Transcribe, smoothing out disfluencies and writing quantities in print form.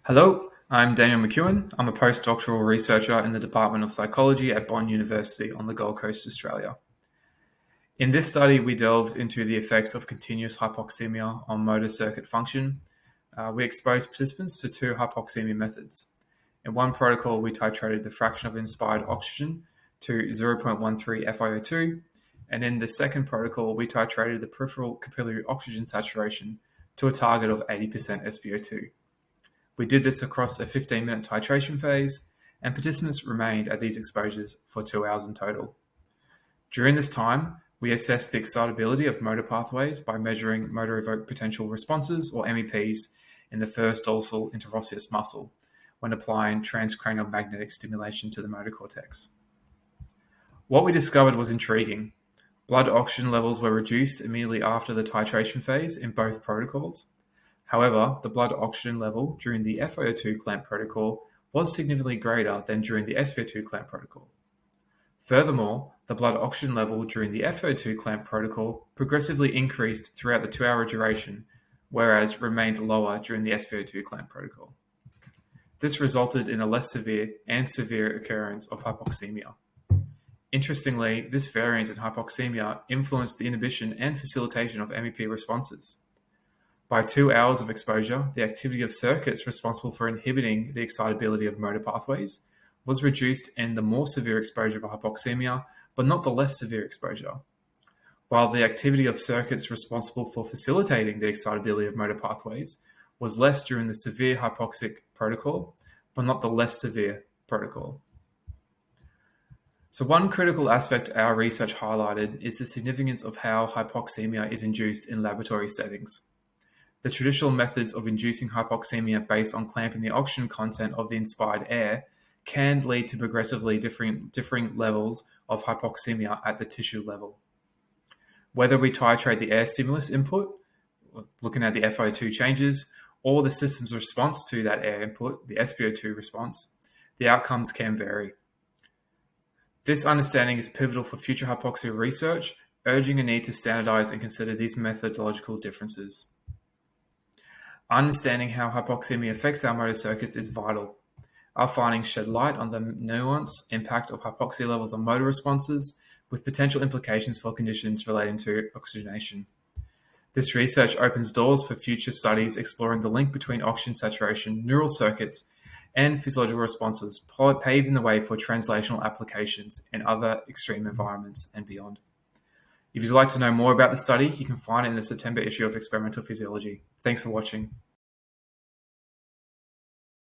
Hello, I'm Daniel McKeown. I'm a postdoctoral researcher in the Department of Psychology at Bond University on the Gold Coast, Australia. In this study, we delved into the effects of continuous hypoxemia on motor circuit function. We exposed participants to two hypoxemia methods. In one protocol, we titrated the fraction of inspired oxygen to 0.13 FiO2, and in the second protocol, we titrated the peripheral capillary oxygen saturation to a target of 80% SpO2. We did this across a 15-minute titration phase, and participants remained at these exposures for 2 hours in total. During this time, we assessed the excitability of motor pathways by measuring motor evoked potential responses, or MEPs, in the first dorsal interosseous muscle when applying transcranial magnetic stimulation to the motor cortex. What we discovered was intriguing. Blood oxygen levels were reduced immediately after the titration phase in both protocols. However, the blood oxygen level during the FiO2 clamp protocol was significantly greater than during the SpO2 clamp protocol. Furthermore, the blood oxygen level during the FiO2 clamp protocol progressively increased throughout the 2-hour duration, whereas remained lower during the SpO2 clamp protocol. This resulted in a less severe and severe occurrence of hypoxemia. Interestingly, this variance in hypoxemia influenced the inhibition and facilitation of MEP responses. By 2 hours of exposure, the activity of circuits responsible for inhibiting the excitability of motor pathways was reduced in the more severe exposure of hypoxemia, but not the less severe exposure. While the activity of circuits responsible for facilitating the excitability of motor pathways was less during the severe hypoxic protocol, but not the less severe protocol. So one critical aspect our research highlighted is the significance of how hypoxemia is induced in laboratory settings. The traditional methods of inducing hypoxemia based on clamping the oxygen content of the inspired air can lead to progressively differing levels of hypoxemia at the tissue level. Whether we titrate the air stimulus input, looking at the FiO2 changes, or the system's response to that air input, the SpO2 response, the outcomes can vary. This understanding is pivotal for future hypoxia research, urging a need to standardize and consider these methodological differences. Understanding how hypoxemia affects our motor circuits is vital. Our findings shed light on the nuanced impact of hypoxia levels on motor responses, with potential implications for conditions relating to oxygenation. This research opens doors for future studies exploring the link between oxygen saturation, neural circuits, and physiological responses, paving the way for translational applications in other extreme environments and beyond. If you'd like to know more about the study, you can find it in the September issue of Experimental Physiology. Thanks for watching.